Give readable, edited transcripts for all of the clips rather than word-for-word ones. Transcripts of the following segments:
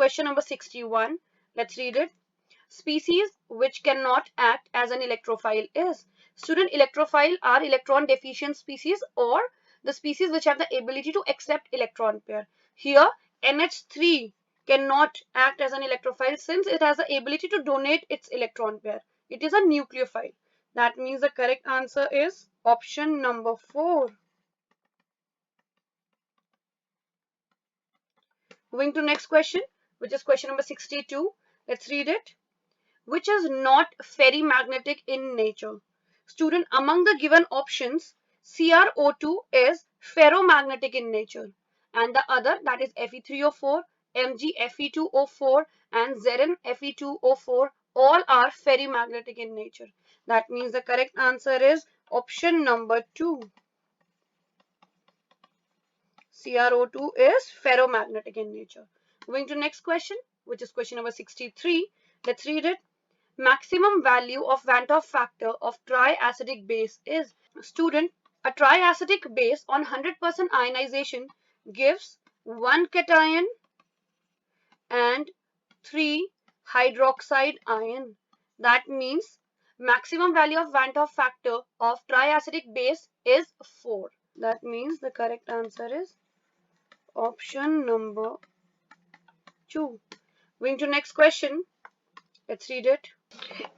question number 61. Let's read it. Species which cannot act as an electrophile is. Student, electrophile are electron deficient species or the species which have the ability to accept electron pair. Here NH3 cannot act as an electrophile since it has the ability to donate its electron pair. It is a nucleophile. That means the correct answer is option number 4. Moving to next question, which is question number 62. Let's read it. Which is not ferrimagnetic in nature? Student, among the given options, CrO2 is ferromagnetic in nature, and the other, that is Fe3O4, MgFe2O4 and Zerin Fe2O4, all are ferrimagnetic in nature. That means the correct answer is option number 2. CrO2 is ferromagnetic in nature. Moving to next question, which is question number 63. Let's read it. Maximum value of Van't Hoff factor of triacetic base is. Student, a triacetic base on 100% ionization gives 1 cation and 3 hydroxide ion. That means maximum value of Van't Hoff factor of triacetic base is 4. That means the correct answer is option number 2. Going to next question. Let's read it.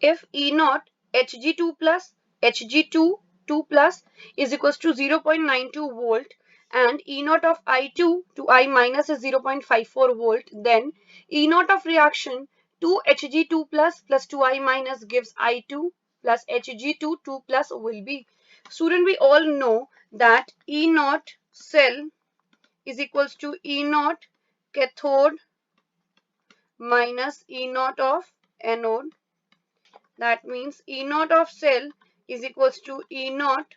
If E naught Hg2 plus Hg2 2 plus is equals to 0.92 volt and E naught of I2 to I minus is 0.54 volt, then E naught of reaction 2 Hg2 plus 2I minus gives I2 plus Hg2 2 plus will be. Student, we all know that E naught cell is equals to E naught cathode minus E naught of anode. That means E naught of cell is equals to E naught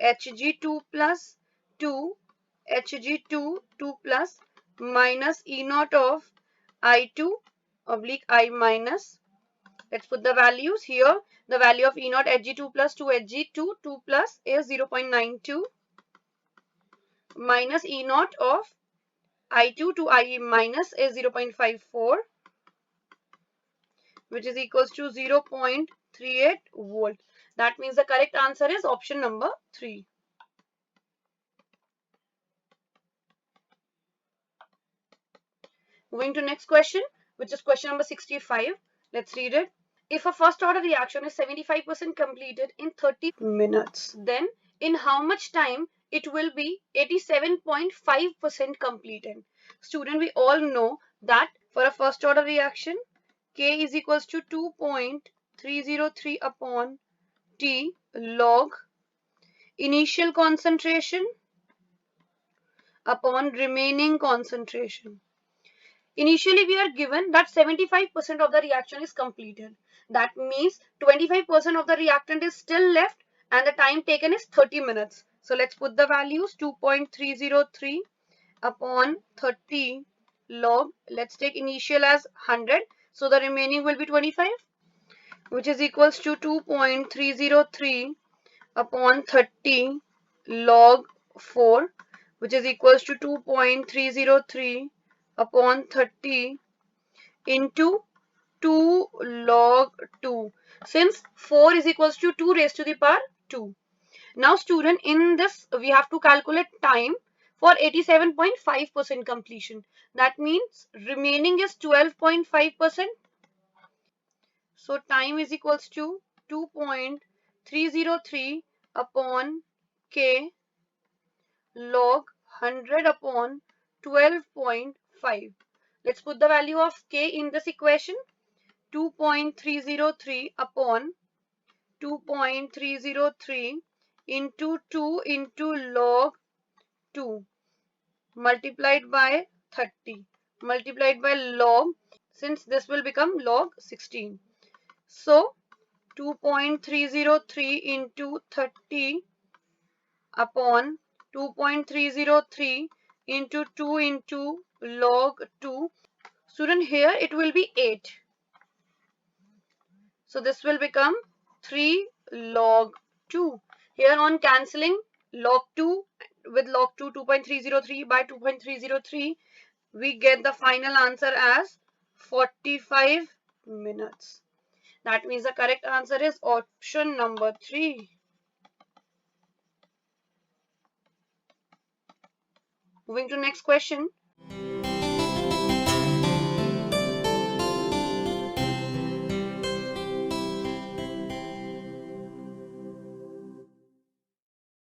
Hg2 plus 2 Hg2 2 plus minus E naught of I2 oblique I minus. Let's put the values here. The value of E naught Hg2 plus 2 Hg2 2 plus is 0.92 minus E naught of I2 to I minus is 0.54, which is equals to 0.38 volt. That means the correct answer is option number 3. Moving to next question, which is question number 65. Let's read it. If a first order reaction is 75% completed in 30 minutes, then in how much time it will be 87.5% completed? Student, we all know that for a first order reaction, K is equals to 2.303 upon T log initial concentration upon remaining concentration. Initially, we are given that 75% of the reaction is completed. That means 25% of the reactant is still left and the time taken is 30 minutes. So let's put the values 2.303 upon 30 log. Let's take initial as 100. So the remaining will be 25, which is equals to 2.303 upon 30 log 4, which is equals to 2.303 upon 30 into 2 log 2. Since 4 is equals to 2 raised to the power 2. Now student, in this we have to calculate time for 87.5% completion. That means remaining is 12.5%. So time is equals to 2.303 upon K log 100 upon 12.5. Let's put the value of K in this equation. 2.303 upon 2.303 into 2 into log 2 multiplied by 30 multiplied by log, since this will become log 16. So 2.303 into 30 upon 2.303 into 2 into log 2. Student, here it will be 8. So this will become 3 log 2. Here on cancelling log 2 with log 2, 2.303 by 2.303, we get the final answer as 45 minutes. That means the correct answer is option number 3. Moving to next question.